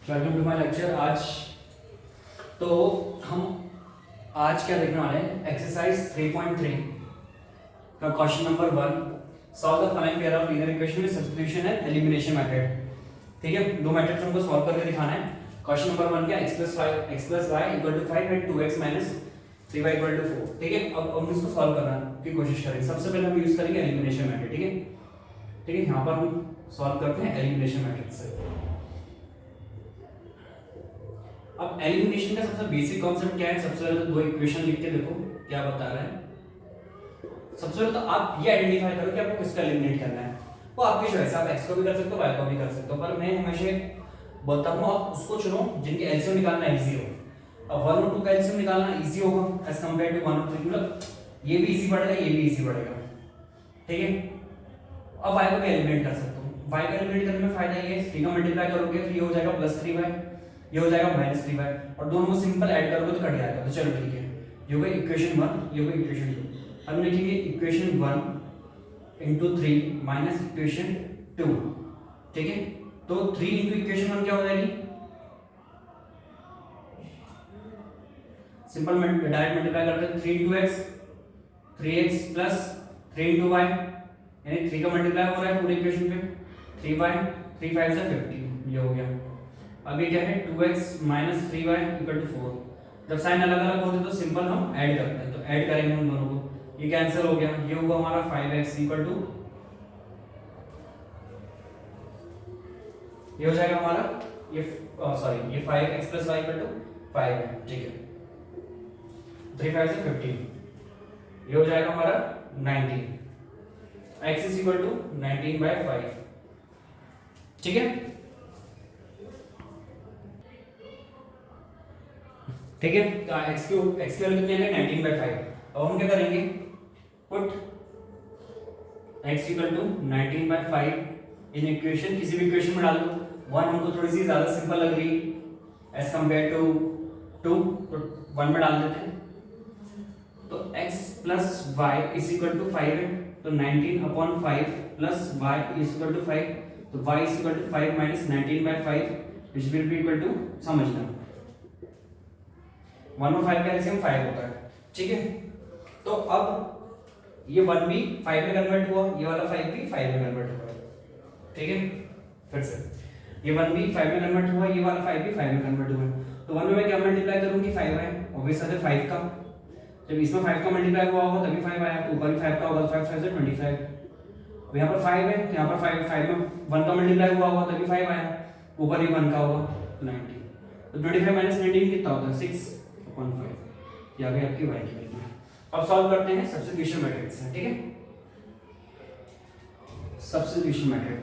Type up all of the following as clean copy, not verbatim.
Welcome to my lecture. आज तो हम आज क्या देखने वाले हैं, एक्सरसाइज 3.3 का question number 1, solve the following pair of linear equation with substitution and elimination method. ठीक है, दो मेथड्स हमको सॉल्व करके दिखाना है। क्वेश्चन नंबर 1 क्या, x + y = 5 and 2x - 3y = 4। ठीक है, अब हम इसको सॉल्व करने की कोशिश करेंगे। सबसे पहले हम यूज करेंगे एलिमिनेशन मेथड। ठीक है, ठीक है, यहाँ पर हम सॉल्व करते हैं एलिमिनेशन मेथड से। अब एलिमिनेशन का सबसे बेसिक कॉन्सेप्ट क्या है, सबसे पहले तो दो इक्वेशन लिख के देखो क्या बता रहे हैं। सबसे पहले तो आप ये आइडेंटिफाई करो कि आपको किसका एलिमिनेट करना है। वो आपकी चॉइस है, आप x को भी कर सकते हो, y को भी कर सकते हो, पर मैं हमेशा बोलता हूँ आप उसको चुनो जिनके एलसीएम निकालना इजी हो। अब 1 और 2 का एलसीएम निकालना इजी होगा एज कंपेयर टू 1 और 3, मतलब ये भी इजी पड़ेगा, ये भी इजी पड़ेगा। ठीक है, अब y को भी एलिमिनेट कर सकते हो। y को एलिमिनेट करने में फायदा ये है, 3 का मल्टीप्लाई करोगे 3 हो जाएगा +3y, ये हो जाएगा -3y, और दोनों को सिंपल ऐड करोगे तो कट जाएगा। तो चलो ठीक है, ये हो गई इक्वेशन 1, ये हो गई इक्वेशन 2। अब लिखेंगे इक्वेशन 1 * 3 माइनस इक्वेशन 2। ठीक है, तो 3 * इक्वेशन 1 क्या हो जाएगी, सिंपल डायरेक्ट मल्टीप्लाई करते हैं। 3 * x 3x + 3 * y, यानी 3 का मल्टीप्लाई हो रहा है पूरी इक्वेशन पे, 3y 3 5 से 50, ये हो गया। अब ये क्या है, 2x - 3y = 4। जब साइन अलग अलग होते तो सिंपल हम ऐड करते हैं, तो ऐड करेंगे हम दोनों को, ये कैंसिल हो गया। ये हुआ हमारा 5x = ये हो जाएगा हमारा ये सॉरी ये 5x + y = 5 है। ठीक है, 3 5 से 15, ये हो जाएगा हमारा 19, x = 19/5। ठीक है, ठीक है, तो x की वैल्यू कितनी है, 19/5। अब हम क्या करेंगे, पुट x = 19/5 इन इक्वेशन, किसी भी इक्वेशन में डाल दो। 1 हमको थोड़ी सी ज्यादा सिंपल लग रही एज कंपेयर टू 2, तो 1 में डाल देते हैं। तो x + y = 5 है, तो 19/5 + y = 5, तो y = 5 - 19/5 which will be equal to, समझना 1 और 5 का एलसीएम 5 होता है। ठीक है, तो अब ये 1 भी 5 में कन्वर्ट हुआ, ये वाला 5 भी 5 में कन्वर्ट हुआ। ठीक है, फिर से ये 1 भी 5 में कन्वर्ट हुआ, ये वाला 5 भी 5 में कन्वर्ट हुआ। तो 1 में मैं क्या मल्टीप्लाई करूंगी, 5 है, ऑब्वियस है 5 का। जब इसमें 5 का मल्टीप्लाई हुआ होगा तभी 5 आया, तो ऊपर भी 5 का होगा, 5 5 से 25। अब यहाँ पर 5 है, तो यहाँ पर 5 में 1 का मल्टीप्लाई हुआ होगा तभी 5 आया, ऊपर भी 1 का होगा, 90। तो 25 - 19 कितना होता है, 6/5। ये आ गई आपकी y की वैल्यू। अब सॉल्व करते हैं सब्स्टिट्यूशन मेथड से। ठीक है, सब्स्टिट्यूशन मेथड।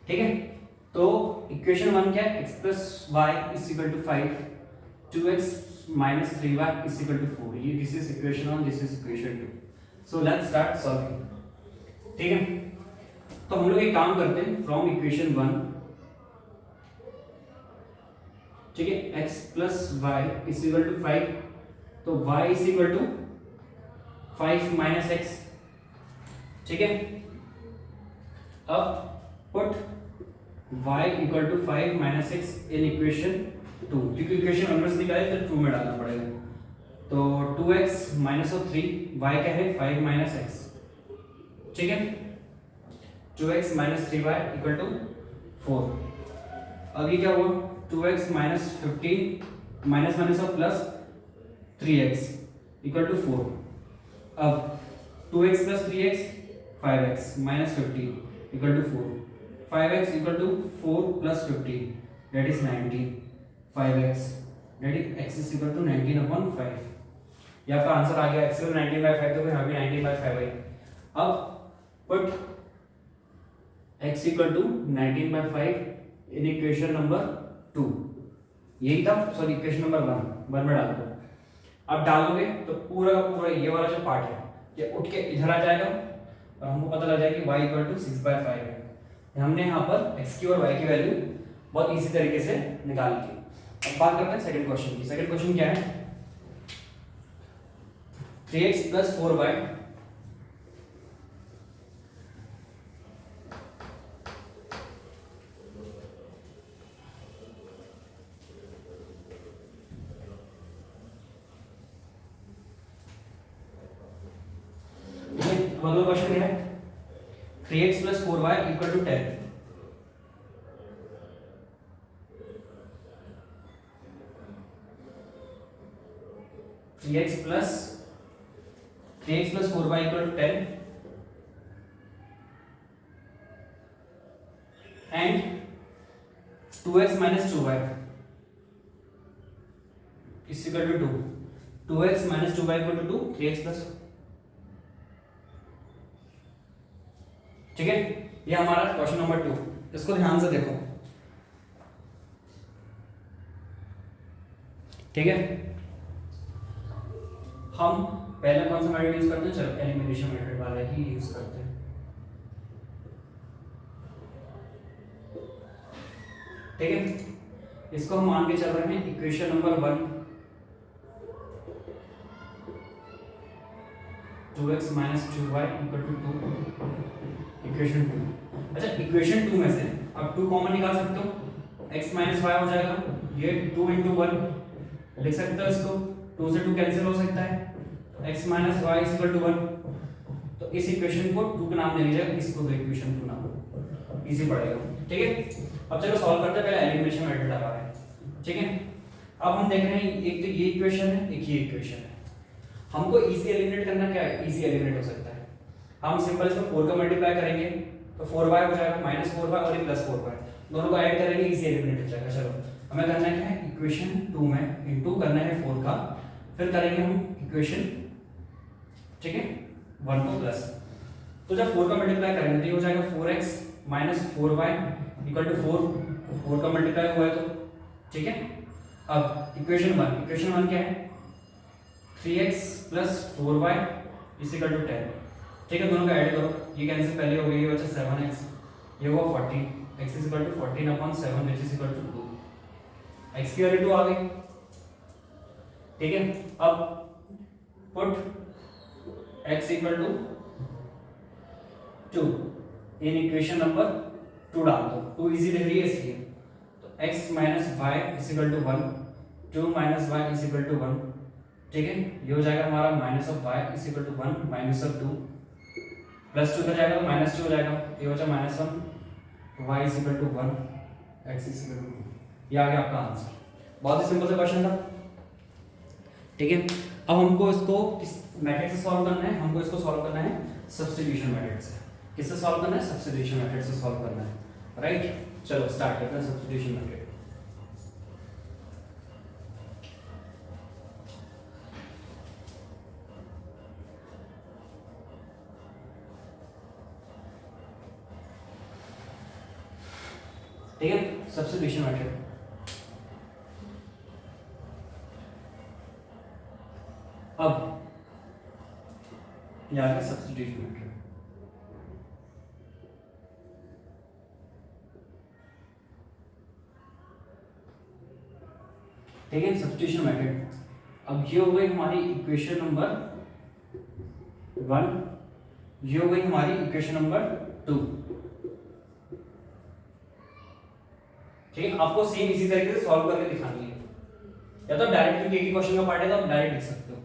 ठीक है, तो इक्वेशन 1 क्या है, x + y = 5, 2x - 3y = 4। ये this is equation 1, this is equation 2। So let's start solving. ठीक है, तो हम लोग एक काम करते हैं, फ्रॉम इक्वेशन 1, ठीक है, x + y = 5, तो y = 5 - x। ठीक है, अब put y = 5 - x in equation 2, क्योंकि इक्वेशन 1 से निकाले तो 2 में डालना पड़ेगा। तो 2x - 3, y क्या है, 5 - x। ठीक है, 2x - 3y = 4। अब ये क्या हुआ, 2x - 15 माइनस और प्लस 3x = 4। अब 2x + 3x 5x - 15 = 4, 5x = 4 + 15 that is 19, 5x that is x = 19/5। ये आपका आंसर आ गया, x = 19/5, तो यहाँ भी 19/5 है। अब पुट x = 19/5 इन इक्वेशन नंबर 2, यही था, सॉरी इक्वेशन नंबर 1 में डाल दो। अब डालोगे तो पूरा का पूरा ये वाला जो पार्ट है ये उठ के इधर आ जाएगा, और हमको पता लग जाएगा कि y = 6/5 है। हमने यहाँ पर x की और y की वैल्यू बहुत इजी तरीके से निकाल ली। अब बात करते हैं सेकंड क्वेश्चन की। सेकंड क्वेश्चन क्या है, 3x + 4y अब अगला क्वेश्चन क्या है, 3x plus 4y equal to 10। 3x plus 4y equal to 10 and 2x minus 2y is equal to 2। 2x minus 2y equal to 2, 3x plus, ठीक है। ये हमारा क्वेश्चन नंबर 2, इसको ध्यान से देखो, ठीक है। हम पहले कौन सा मेथड यूज करते हैं, चलो एलिमिनेशन मेथड वाला ही यूज करते हैं, ठीक है। इसको हम मान के चल रहे हैं equation number 1, 2x minus 2y equal to 2, equation 2। अच्छा, इक्वेशन 2 में से अब 2 कॉमन निकाल सकते हो, x माइनस वाई हो जाएगा, ये 2 इंटू 1 लिख सकते हो इसको, 2 से 2 कैंसिल हो सकता है, x minus Y is equal to 1। तो इस इक्वेशन को 2 का नाम दे लीजिए, इसको दो इक्वेशन 2 नाम, इजी पड़ेगा, ठीक है। अब चलो सॉल्व करते हैं, पहले एलिमिनेशन मेथड लगा है, ठीक है। अब हम देख रहे हैं एक तो ये इक्वेशन है, एक ये इक्वेशन है, हमको इजी एलिमिनेट करना, क्या है इजी एलिमिनेट हो सकता है, हम सिंपल इसमें 4 का मल्टीप्लाई करेंगे तो 4y हो जाएगा, माइनस 4y और ये प्लस 4y, दोनों को ऐड करेंगे, इजी एलिमिनेट हो जाएगा। चलो हमें करना क्या है, इक्वेशन 2 में इनटू करना है 4 का, फिर करेंगे हम इक्वेशन, ठीक है, 1 को प्लस। तो जब 4 का मल्टीप्लाई करेंगे तो ये हो जाएगा 4x minus 4y equal to 4 का मल्टीप्लाई हुआ है तो, ठीक है। अब इक्वेशन 1 क्या है, 3x plus 4y is equal to 10, ठीक है। दोनों का ऐड करो, ये कैंसिल पहले हो गई, ये बचा 7x, ये हुआ 40, x is equal to 14/7 which is equal to 2, x की वैल्यू 2 आ गई, ठीक है। अब put x equal to 2 in equation number 2 डाल दो, 2 इजी दिख रही है इसलिए, तो x minus Y is equal to 1, 2 minus Y is equal to 1, ठीक है। ये हो जाएगा हमारा minus of Y is equal to 1 minus of 2, plus 2 इधर जाएगा तो माइनस 2 हो जाएगा, ये हो जाएगा minus 1, Y is equal to 1, X is equal to 2। ये आ गया आपका आंसर, बहुत ही सिंपल सा क्वेश्चन था, ठीक है। अब हमको इसको किस मेथड से सॉल्व करना है, हमको इसको सॉल्व करना है सब्स्टिट्यूशन मेथड से। किससे सॉल्व करना है, सब्स्टिट्यूशन मेथड से सॉल्व करना है, राइट। चलो स्टार्ट करते हैं सब्स्टिट्यूशन मेथड। ठीक है, सब्स्टिट्यूशन मेथड। अब यहाँ पे सब्स्टिट्यूशन मेथड, ठीक है, सब्स्टिट्यूशन मेथड। अब ये हो गई हमारी इक्वेशन नंबर 1, ये हो गई हमारी इक्वेशन नंबर 2, ठीक है। आपको सेम इसी तरीके से सॉल्व करके दिखानी है, या तो डायरेक्ट, क्योंकि एक ही क्वेश्चन का पार्ट है तो आप डायरेक्ट लिख सकते हो,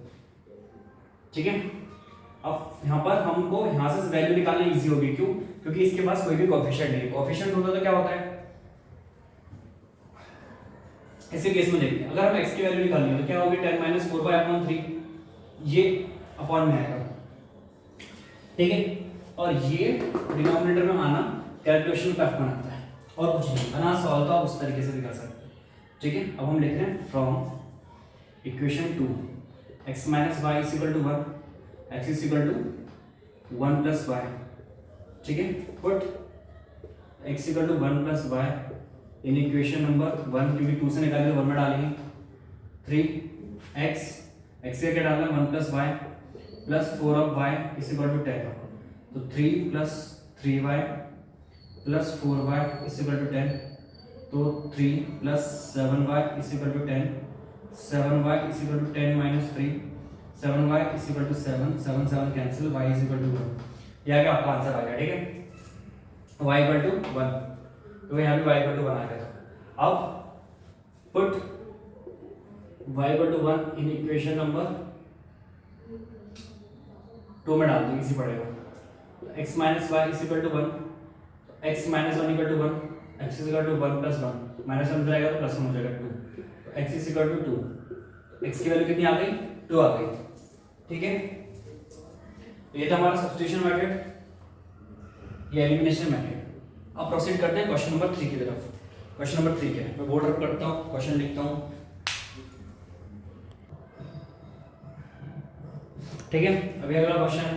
ठीक है। अब यहाँ पर हमको यहाँ से वैल्यू निकालना इजी होगी, क्यों, क्योंकि इसके पास कोई भी कोएफिशिएंट नहीं है, कोएफिशिएंट होता तो क्या होता है, ऐसे केस में देखते हैं, अगर हम x की वैल्यू निकालनी है तो क्या होगी, 10 माइनस 4/3, ये अपॉन में आएगा, ठीक है। और ये डिनोमिनेटर में आना कैलकुलेशन का फंक्शन आता है, और कुछ नहीं, बना सॉल्व तो आप उस तरीके से भी कर सकते हैं, ठीक है। अब हम लिख रहे हैं from equation 2 x minus Y is equal to 1, x is equal to 1 plus Y, ठीक है। Put x equal to 1 plus Y in equation number 1, क्योंकि 2 से निकालेंगे तो 1 में डालेंगे, 3x, x से क्या डालना है 1 plus Y plus 4 of y is equal to 10, तो 3 plus 3y plus 4y is equal to 10, तो 3 plus 7y is equal to 10, 7y is equal to 10 minus 3, 7y is equal to 7, 7 7 cancel, y is equal to 1। यह आपका answer आ गया, ठीक है, y equal to 1, तो यहाँ भी y इक्वल टू 1 आ गया था। अब put y equal to 1 in equation number 2 में डाल दो, इजी पड़ेगा, x minus Y is equal to 1, x minus 1 equal to 1, x is equal to 1 plus 1, minus 1 जाएगा तो प्लस 1 हो जाएगा 2, तो x is equal to 2, x की वैल्यू कितनी आ गई 2 आ गई। ठीक है, तो ये था हमारा सब्स्टिट्यूशन मेथड, ये एलिमिनेशन मेथड। अब प्रोसीड करते हैं क्वेश्चन नंबर 3 की तरफ। क्वेश्चन नंबर 3 क्या है, मैं बोर्ड रब करता हूँ, क्वेश्चन लिखता हूँ। ठीक है, अभी अगला क्वेश्चन है,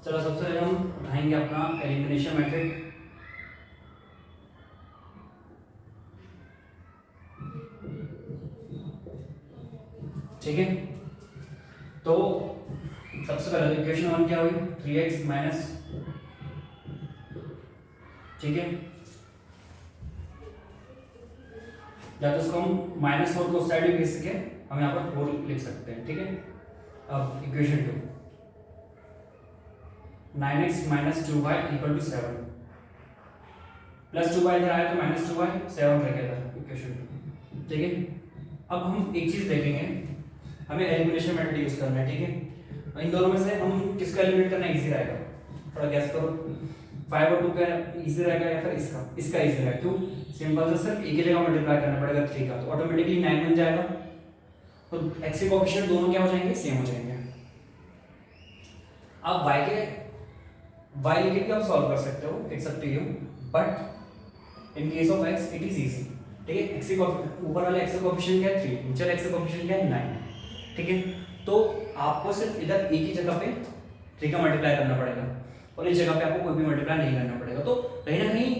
चलो सबसे पहले हम उठाएंगे अपना एलिमिनेशन मेथड। ठीक है, तो सबसे पहले इक्वेशन 1 क्या हुई 3x माइनस, ठीक है, या तो इसको हम -4 को साइड में लिख सके, हम यहाँ पर 4 लिख सकते हैं। ठीक है, अब equation 2 9x minus 2y equal to 7, plus 2y इधर आया तो माइनस 2y 7 रह गया था इक्वेशन 2। ठीक है, अब हम एक चीज देखेंगे, हमें एलिमिनेशन मेथड यूज करना है। ठीक है, इन दोनों में से हम किसका एलिमिनेट करना इजी रहेगा, थोड़ा गैस करो, 5 और 2 का इजी रहेगा या फिर इसका इजी रहेगा। क्यों, सिंपल से सिर्फ एक ही जगह मल्टीप्लाई करना पड़ेगा 3 का, तो ऑटोमेटिकली 9 बन जाएगा, तो x के कोएफिशिएंट दोनों क्या हो जाएंगे, सेम हो जाएंगे। अब y लेके भी आप सॉल्व कर सकते हो, it's up to you, but in case of x it is easy. ठीक है, x के ऊपर वाले x का कोएफिशिएंट क्या है 3, नीचे वाले x का कोएफिशिएंट क्या है 9। ठीक है, तो आपको सिर्फ इधर एक ही जगह पे 3 का मल्टीप्लाई करना पड़ेगा और इस जगह पे आपको कोई भी मल्टीप्लाई नहीं करना पड़ेगा। तो कहीं ना कहीं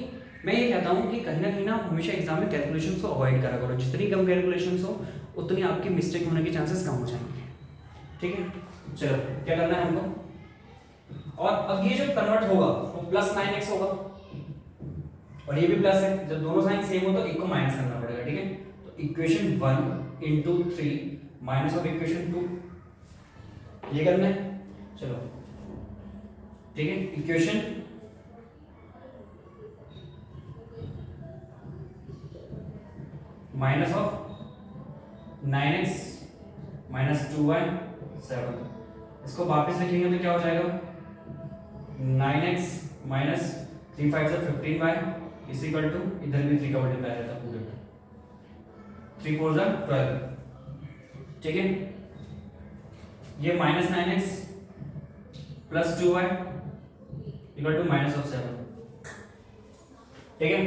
मैं ये कहता हूँ कि कहीं ना हमेशा एग्जाम में कैलकुलेशंस को अवॉइड करा करो, जितनी कम कैलकुलेशंस हो उतनी आपकी मिस्टेक होने के चांसेस कम हो जाएंगे। ठीक है, चलो क्या करना है हमको, और अब ये जब कन्वर्ट होगा तो प्लस 9x होगा और ये भी प्लस है, जब दोनों साइन सेम हो तो एक को माइनस करना पड़ेगा। ठीक है, तो equation 1 into 3 minus of equation 2, ये करना है। चलो ठीक है, equation minus of 9x minus 2y 7, इसको वापस लिखेंगे तो क्या हो जाएगा 9x माइनस 3 5 से 15y इज इक्वल टू, इधर भी 3 का मल्टीप्लाई रहता है पूरे, 3 4 जा 12। ठीक है, ये minus 9x plus 2y equal to minus of 7। ठीक है,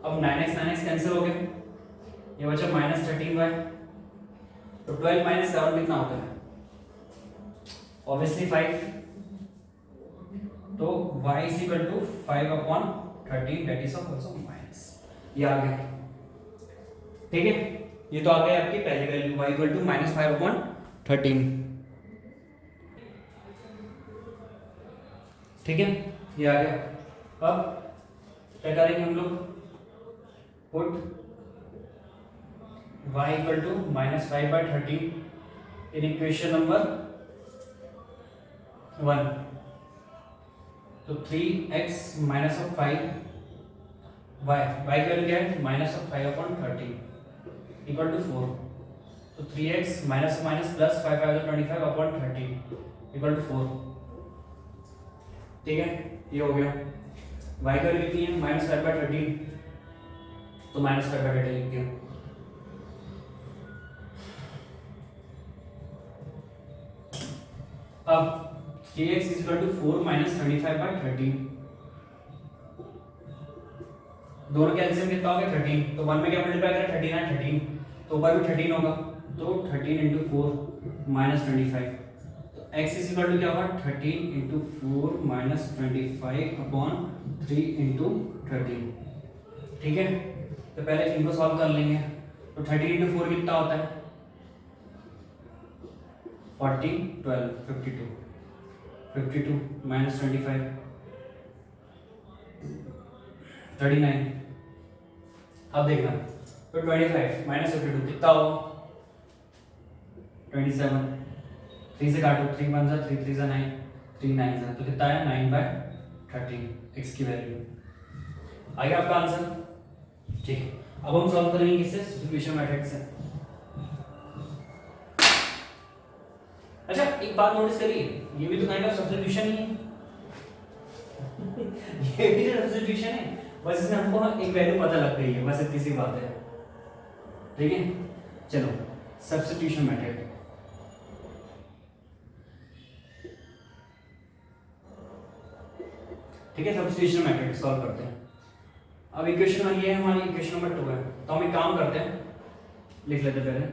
अब 9x कैंसिल हो गया, ये बचा माइनस 13y, तो 12 माइनस 7 कितना होता है, ऑब्वियसली 5, तो y is equal to 5/13 that is also minus, ये आ गया। ठीक है, ये तो आ गया आपकी पहली वैल्यू y इक्वल टू -5/13। ठीक है, ये आ गया। अब क्या करेंगे हम लोग, put y equal to -5/13 in equation number 1, तो 3x माइनस ऑफ 5 y की वैल्यू क्या है -5/13 इक्वल टू 4, तो 3x minus minus plus 5 5 25/13 equal to 4। ठीक है, ये हो गया। y की वैल्यू कितनी है -5/13, तो -5/13 लिख दिया। अब 3x is equal to 4 minus 35/13, दोनों का एलसीएम कितना हो गया 13, तो 1 में क्या मल्टीप्लाई करें 13 है 13, तो ऊपर भी 13 होगा, तो 13 into 4 minus 25, तो x is equal to क्या होगा 13 into 4 minus 25/3 into 13। ठीक है, तो पहले इनको सॉल्व कर लेंगे, तो 13 into 4 कितना होता है 40 12 52 minus 25 39। अब देखना, तो 25 माइनस 52 कितना होगा 27, 3 से काटो, 3 1 जा 3 3 जा 9, 3 9 जा, तो कितना है 9/13 x की वैल्यू आ गया आपका आंसर। ठीक है, अब हम सॉल्व करेंगे किससे, सब्स्टिट्यूशन मेथड से। अच्छा एक बात नोटिस करिए, ये भी तो काइंड ऑफ सब्स्टिट्यूशन ही है ये भी तो सब्स्टिट्यूशन है, बस इसमें हमको एक वैल्यू पता लग गई है, बस इतनी सी बात है। ठीक है, चलो सब्स्टिट्यूशन मेथड। ठीक है, सब्स्टिट्यूशन मेथड सॉल्व करते हैं। अब इक्वेशन 1 ये है, हमारी इक्वेशन नंबर 2 है, तो हम एक काम करते हैं, लिख लेते हैं पहले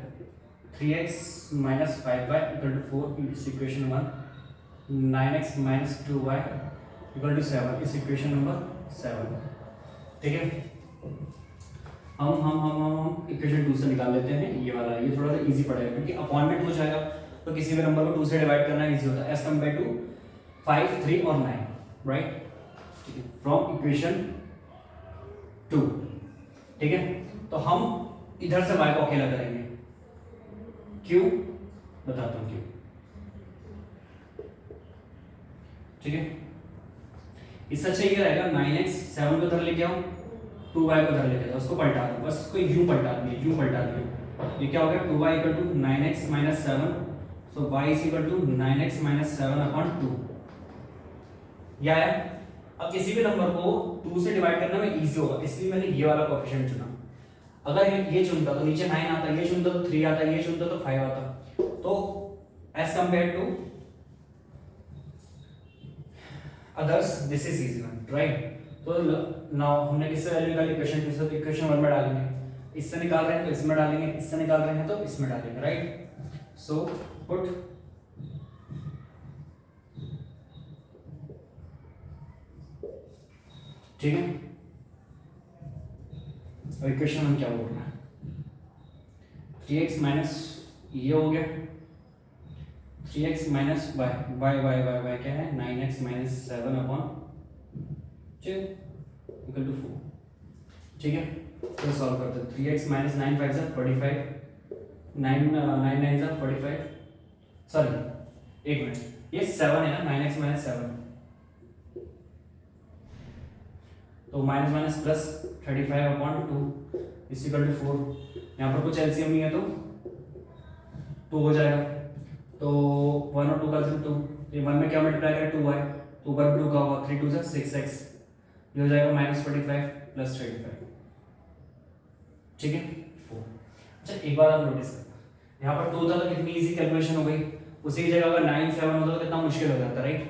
3x minus 5y equal to 4 इस equation 1, 9x minus 2y equal to 7 इस इक्वेशन नंबर 7। ठीक है, हम इक्वेशन 2 से निकाल लेते हैं ये वाला, ये थोड़ा सा इजी पड़ेगा क्योंकि अपॉइंटमेंट हो जाएगा, तो किसी भी नंबर को 2 से डिवाइड करना इजी होता है एज कम्पेयर टू 5, 3 और 9, राइट। ठीक है, फ्रॉम इक्वेशन 2। ठीक है, तो हम इधर से y को अकेला करेंगे, क्यों बताता हूं क्यों। ठीक है, इससे अच्छा ये रहेगा 9x 7 को उधर लेके आओ, 2y को उधर लेके आओ, उसको पलटा दो, बस उसको यूं पलटा दिए, ये क्या हो गया 2y equal to 9x minus 7, so y is equal to 9x minus 7 upon 2। या अब किसी भी नंबर को 2 से डिवाइड करने में इजी होगा, इसलिए मैंने ये वाला कोएफिशिएंट चुना। अगर ये चुनता तो नीचे 9 आता, ये चुनता तो 3 आता, ये चुनता तो 5 आता, तो as compare to others this is easy one, right. तो नाउ हमने किससे वैल्यू निकाली, इक्वेशन 2 से, तो इक्वेशन 1 में डालेंगे, इससे निकाल रहे हैं तो इसमें डालेंगे, इससे निकाल रहे हैं तो इसमें डालेंगे, राइट। सो पुट ठीक है, और इक्वेशन में क्या बोलना है, 3x माइनस ये हो गया 3x माइनस y क्या है 9x minus 7 upon 2 equal to 4। ठीक है, तो सॉल्व करते हैं, 3x माइनस 9 5 जा 45, 9 9 जा 45, सॉरी एक मिनट, ये 7 है ना, 9x माइनस 7, तो minus minus plus 35 upon 2 is equal to 4। यहाँ पर कुछ एलसीएम नहीं है तो 2 हो जाएगा, तो 1 और 2 का 2, ये 1 में क्या मल्टीप्लाई करें 2y, तो ऊपर 2 का होगा 3 2 जा 6x, ये हो जाएगा माइनस 45 प्लस 35। ठीक है, 4। अच्छा एक बार आप नोटिस करना, यहाँ पर 2 था तो कितनी इजी कैलकुलेशन हो गई, उसी की जगह अगर 9 7 होता तो कितना मुश्किल हो जाता, राइट।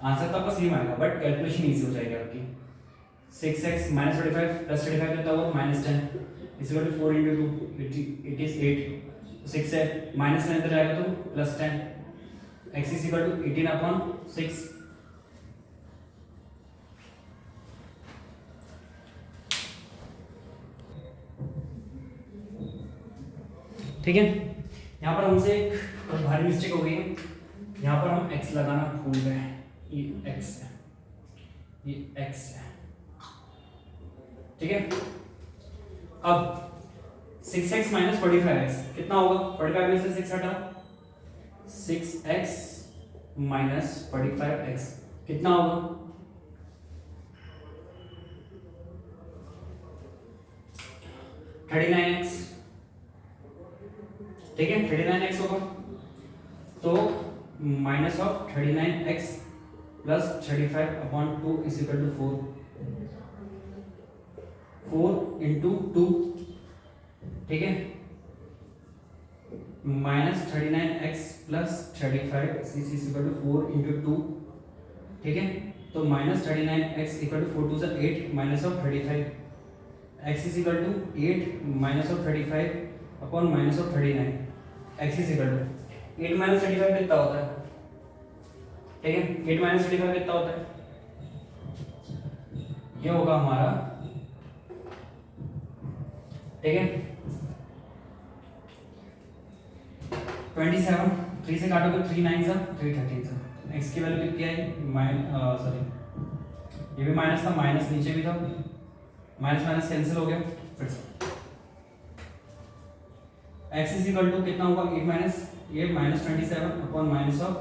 आंसर तो आपका सेम आएगा बट कैलकुलेशन इजी हो जाएगी आपकी। 6x माइनस 45 प्लस 35 कितना हुआ minus 10 is equal to 4 into 2 it is 8, 6 है माइनस 9 तो जाएगा तो plus 10, x is equal to 18 upon 6। ठीक है, यहाँ पर हमसे एक भारी मिस्टेक हो गई है, यहाँ पर हम x लगाना भूल गए, ये x है, ये x है। ठीक है, अब 6x माइनस 45x कितना होगा, 45 में से 6 हटाओ, 6x माइनस 45x कितना होगा, $39x। ठीक है, 39x होगा, तो minus of 39x plus 35 upon 2 is equal to 4 into 2। ठीक है, minus 39x plus 35 is equal to 4 into 2। ठीक है, तो माइनस 39x इक्वल टू 4 2 जा 8 minus of 35, x is equal to 8 minus of 35 upon minus of 39, x is equal to 8 minus 35 कितना होता है। ठीक है, 8 माइनस 35 कितना होता है, ये होगा हमारा, ठीक है 27, 3 से काटोगे 3 9 जा 3 13 जा, x की वैल्यू कितनी आई सॉरी ये भी माइनस था, माइनस नीचे भी था, माइनस माइनस कैंसिल हो गया, फिर से x इज इक्वल टू कितना होगा 8 माइनस ये minus 27 upon minus of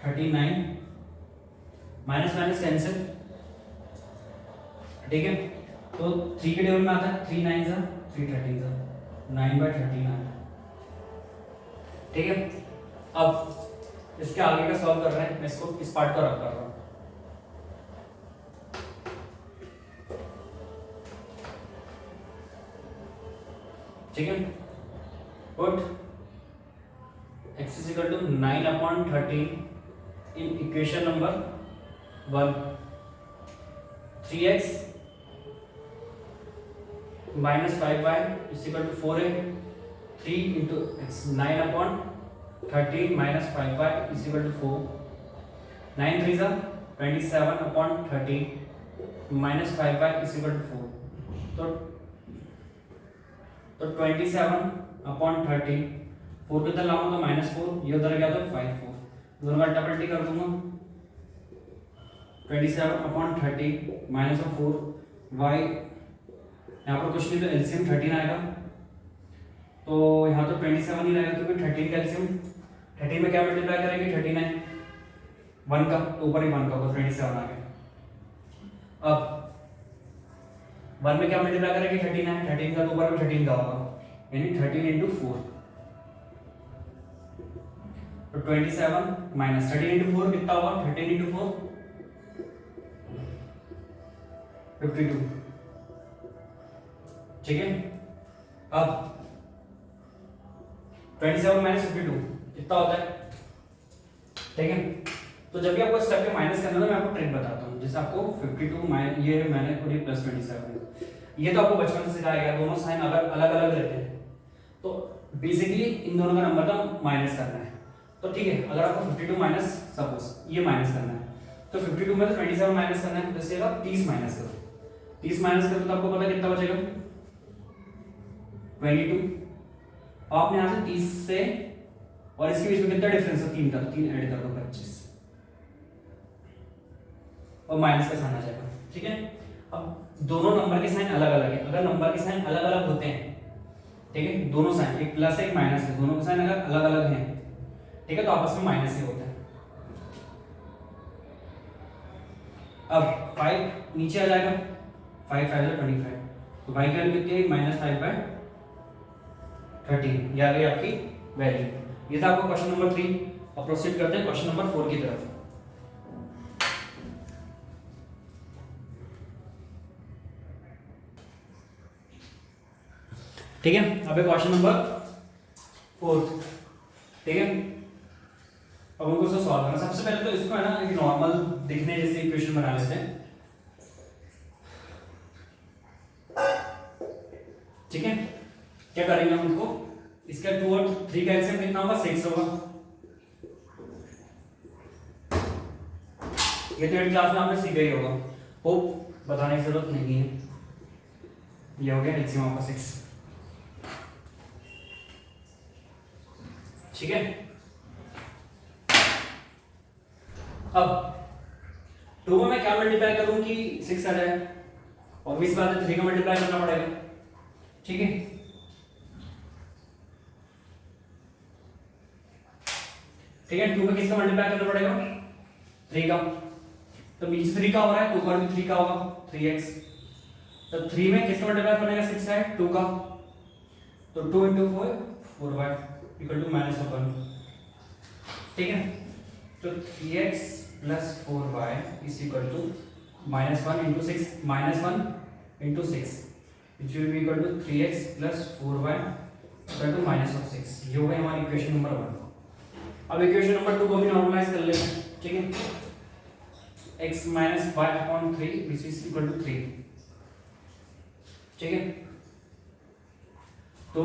39, minus minus cancel. ठीक है, तो 3 के टेबल में आता है 3 9 जा 3 13 जा 9/39। ठीक है, अब इसके आगे का सॉल्व कर रहे हैं, मैं इसको इस पार्ट को रख कर रहा हूं। ठीक है, put x is equal to 9/13 in equation number 1, 3x minus 5y is equal to 4a, 3 into x, 9/13 minus 5y is equal to 4, 9 3s are 27/13 minus 5y is equal to 4, तो 27/13 4 कितना लाऊंगा तो -4, ये उधर गया तो 5 4, दोनों का डबल कर दूंगा, 27/13 माइनस 4 y, यहाँ पर कुछ नहीं तो एलसीएम 13 आएगा, तो यहाँ तो 27 ही रहेगा क्योंकि 13 का एलसीएम 13 में क्या मल्टीप्लाई करेंगे, 13 है 1 का, तो ऊपर ही 1 का होगा, 27 आ गया। अब 1 में क्या मल्टीप्लाई करेंगे, 13 है, 13 का तो ऊपर में 13 का होगा, यानी 13 into 4, तो 27 माइनस 13 into 4 कितना होगा, 13 into 4 52, ठीक है। अब 27 माइनस 52 कितना होता है, ठीक है। तो जब भी आपको स्टेप के माइनस करना है मैं आपको ट्रिक बताता हूँ, जैसे आपको 52 माइनस ये मैंने और ये प्लस 27, ये तो आपको बचपन से सिखाया गया, दोनों साइन अगर अलग अलग रहते हैं तो बेसिकली इन दोनों का नंबर का माइनस करना है। तो ठीक है, अगर आपको 52 माइनस सपोज ये माइनस करना है तो 52 में तो 27 माइनस करना है, जैसे आप 30 माइनस करो, 30 माइनस करो तो आपको पता कितना बचेगा, 22। आपने यहाँ से 30 से और इसके बीच में कितना डिफरेंस है, 3 का, तो 3 ऐड कर दो 25 और माइनस का साइन आ जाएगा, ठीक है। अब दोनों नंबर के साइन अलग अलग है, अगर नंबर के साइन अलग अलग होते हैं, ठीक है, दोनों साइन एक प्लस है एक माइनस है, दोनों के साइन अगर अलग अलग हैं, ठीक है, तो आपस में माइनस ही होता है। अब 5 नीचे आ जाएगा, 5 5 है 25, तो y की वैल्यू कितनी है, -5/13, ये आ गई आपकी वैल्यू। ये था आपको क्वेश्चन नंबर 3। अब प्रोसीड करते हैं क्वेश्चन नंबर 4 की तरफ। ठीक है, अब क्वेश्चन नंबर 4, ठीक है। अब हमको इसको सॉल्व करना, सबसे पहले तो इसको है ना एक नॉर्मल दिखने जैसे इक्वेशन बना लेते हैं, ठीक है। क्या करेंगे हम इसको, इसका 2 और 3 का एलसीएम कितना होगा, 6 होगा। ये तो 8 क्लास में आपने सीखा ही होगा, होप बताने की जरूरत नहीं है। ये हो गया एलसीएम आपका 6, ठीक है। अब 2 में मैं क्या मल्टीप्लाई करूं कि 6 आ जाए, ऑब्वियस बात है 3 का मल्टीप्लाई करना पड़ेगा, ठीक है। ठीक है, 2 में किसका मल्टीप्लाई करना पड़ेगा, 3 का, तो नीचे 3 का हो रहा है तो ऊपर भी 3 का होगा, 3x। तो 3 में किसका मल्टीप्लाई बनेगा, 6 है 2 का, तो 2 into 4 4y इक्वल टू -1, ठीक है। तो 3x plus 4y is equal to -1 into 6, -1 into 6 which will be equal to 3x plus 4y equal to -6। ये हो गई हमारी इक्वेशन नंबर 1। अब इक्वेशन नंबर 2 को भी नॉर्मलाइज कर लेते हैं, ठीक है। x minus y upon 3 which is equal to 3, ठीक है। तो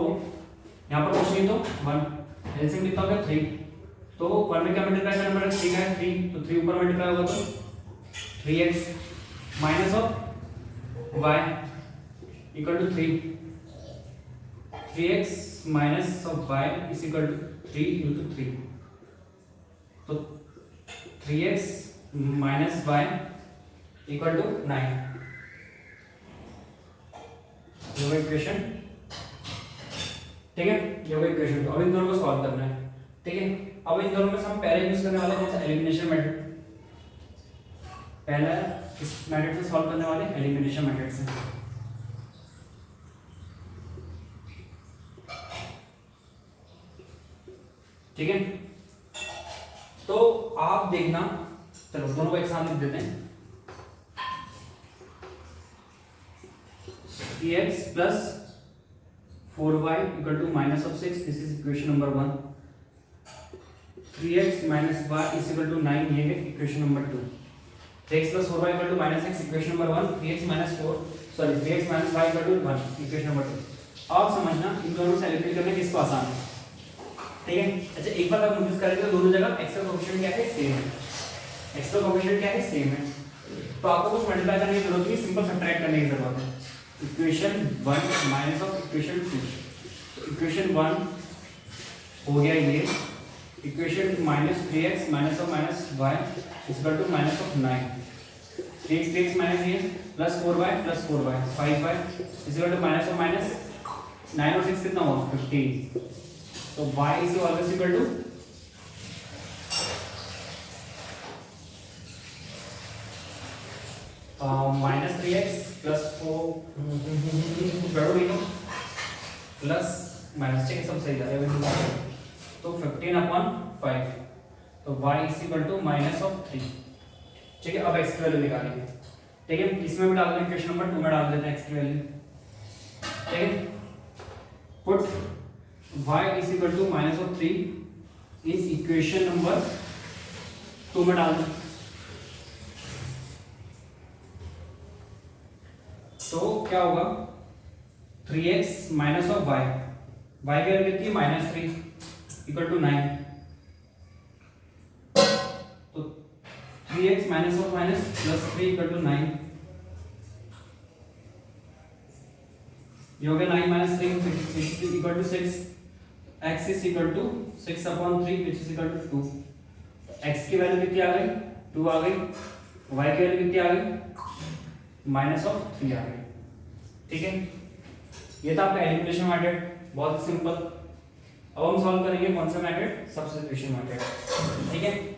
यहाँ पर कुछ नहीं तो 1, एलसीएम कितना हो गया 3, तो 1 में क्या मल्टीप्लाई करना पड़ेगा, 3 का है 3, तो 3 ऊपर मल्टीप्लाई होगा तो 3x minus of y equal to 3, 3x minus of y is equal to 3 into 3, तो 3x minus y equal to 9, ये वो इक्वेशन, ठीक है। ये वो इक्वेशन, तो अब इन दोनों को सॉल्व करना है, ठीक है। अब इन दोनों में से हम पहले यूज करने वाले हैं एलिमिनेशन मेथड, पहला इस मेथड से सॉल्व करने वाले एलिमिनेशन मेथड से, ठीक है। तो आप देखना, चलो दोनों को एक साथ लिख देते हैं। 3x plus 4y equal to minus of 6, this is equation number 1. 3x minus y is equal to 9, ये है equation number 2. 3x plus 4y equal to minus x, equation number 1. 3x minus y equal to 1, equation number 2. अब समझना इन दोनों से eliminate करना किसको आसान है, ठीक है। अच्छा एक बात आप नोटिस करेंगे दोनों जगह x का कोएफिशिएंट क्या है, सेम है। x का कोएफिशिएंट क्या है, सेम है। तो आपको कुछ मल्टीप्लाई करने की जरूरत नहीं, सिंपल सब्ट्रैक्ट करने की जरूरत है। इक्वेशन 1 माइनस ऑफ इक्वेशन 2, तो इक्वेशन 1 हो गया ये, equation minus 3x minus of minus y is equal to minus of 9, 3x minus ये plus 4y 5y is equal to minus of minus 9 और 6 कितना हुआ, 15। तो y is always equal to minus 3x plus 4 plus minus, ठीक है सब सही जा रहा है। तो 15/5, तो y is equal to minus of 3, ठीक है। अब x की वैल्यू निकालेंगे, ठीक है। इसमें भी डाल दें, इक्वेशन नंबर 2 में डाल देते हैं x की वैल्यू, ठीक है। Put y is equal to minus of 3 is equation number 2 में डाल दें। तो क्या होगा, 3x minus of y, y की वैल्यू कितनी है, माइनस 3 इक्वल टू 9। तो 3x minus of minus plus 3 equal to 9, ये हो गया 9 minus 3 equal to 6, x is equal to 6/3 which is equal to 2। x की वैल्यू कितनी आ गई, 2 आ गई, y की वैल्यू कितनी आ गई, माइनस ऑफ 3 आ गई, ठीक है। ये था आपका एलिमिनेशन मेथड, बहुत सिंपल। अब हम सॉल्व करेंगे कौन सा मेथड, सब्स्टिट्यूशन मेथड, ठीक है।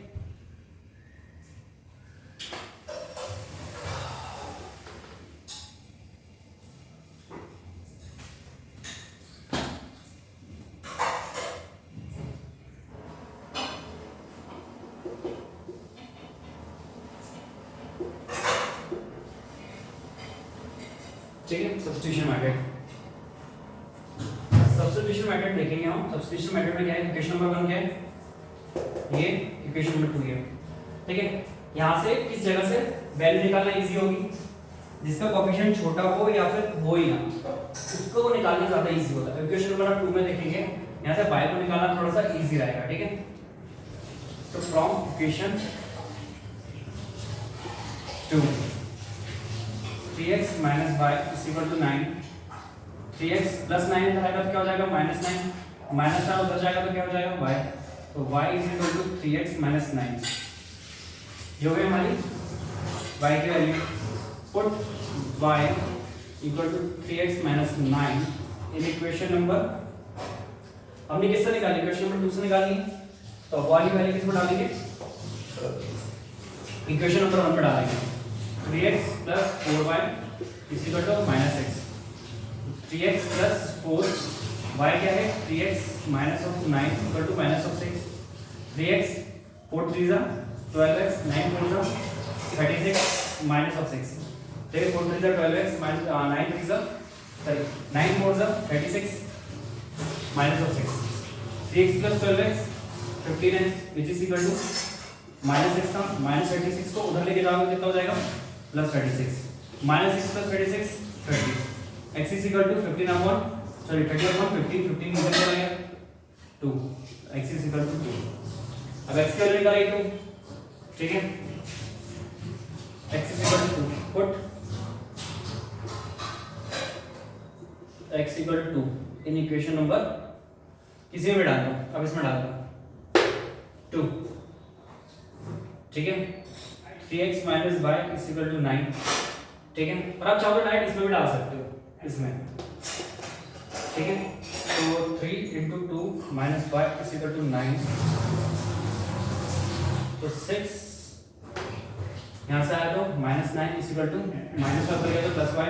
ठीक है, सब्स्टिट्यूशन मेथड। सब्स्टिट्यूशन मेथड देखेंगे हम। सब्स्टिट्यूशन मेथड में क्या है, इक्वेशन नंबर 1 क्या है, ये इक्वेशन नंबर 2 है, ठीक है। यहाँ से किस जगह से वैल्यू निकालना इजी होगी, जिसका कोएफिशिएंट छोटा हो या फिर हो ही ना, उसको निकालना ज्यादा इजी होता है। इक्वेशन नंबर 2 में देखेंगे, यहाँ से y को निकालना थोड़ा सा इजी रहेगा, ठीक है। तो from equation 2 3x minus y is equal to 9, 3x plus 9 इधर आएगा तो क्या हो जाएगा, माइनस 9, माइनस 9 उधर जाएगा तो क्या हो जाएगा, y। तो y is equal to 3x minus 9, ये हो गई हमारी y की value. Put y equal to 3x minus 9 in equation number, हमने किससे निकाली, इक्वेशन नंबर 2 से निकाली, तो वाली वैल्यू किसमें डालेंगे, इक्वेशन नंबर 1 में डालेंगे। 3x plus 4y is equal to minus x, 3x plus 4 y क्या है, 3x minus of 9 equal to minus of 6, 3x 4 3 जा 12x, 9 4 जा 36 minus of 6, ठीक है। 4 3 जा 12x minus 9 3 जा सॉरी 9 4 जा 36 minus of 6, 3x plus 12x 15x which is equal to minus 6 था, minus 36 को उधर लेके जाओगे कितना हो जाएगा, plus 36, minus 6 plus 36 30, x is equal to 30/15 इधर चला गया 2, x इज इक्वल टू 2। अब x की वैल्यू निकालिए 2, ठीक है। x is equal to 2, put x equal to 2 in equation number किसी में डाल दो, अब इसमें डाल दो 2, ठीक है। 3x minus y is equal to 9, ठीक है। और आप चाहो तो डायरेक्ट इसमें भी डाल सकते हो, इसमें, ठीक है। तो 3 into 2 minus y is equal to 9, तो 6 यहाँ से आया तो minus 9 is equal to minus y गया तो plus y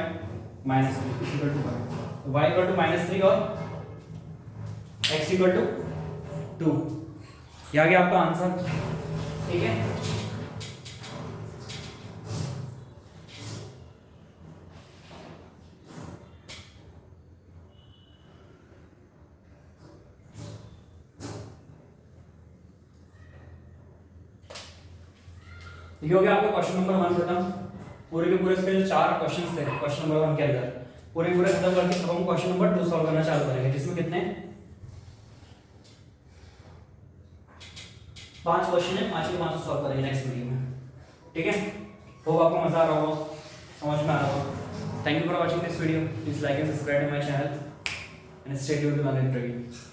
minus 3 is equal to y, तो y इक्वल टू माइनस 3 और x इक्वल टू 2, ये आ गया आपका आंसर। ठीक है। ये हो गया आपका क्वेश्चन नंबर 1 खत्म। पूरे के पूरे इसके जो 4 क्वेश्चंस थे क्वेश्चन नंबर 1 के अंदर पूरे पूरे खत्म करके अब हम क्वेश्चन नंबर 2 सॉल्व करना चालू करेंगे, जिसमें कितने 5 क्वेश्चन है, 5 के 5 सॉल्व करेंगे नेक्स्ट वीडियो में। ठीक है, होप आपको मजा आ रहा होगा, समझ में आ रहा होगा। Thank you for watching this video, please like and subscribe to my channel and stay tuned to my next video.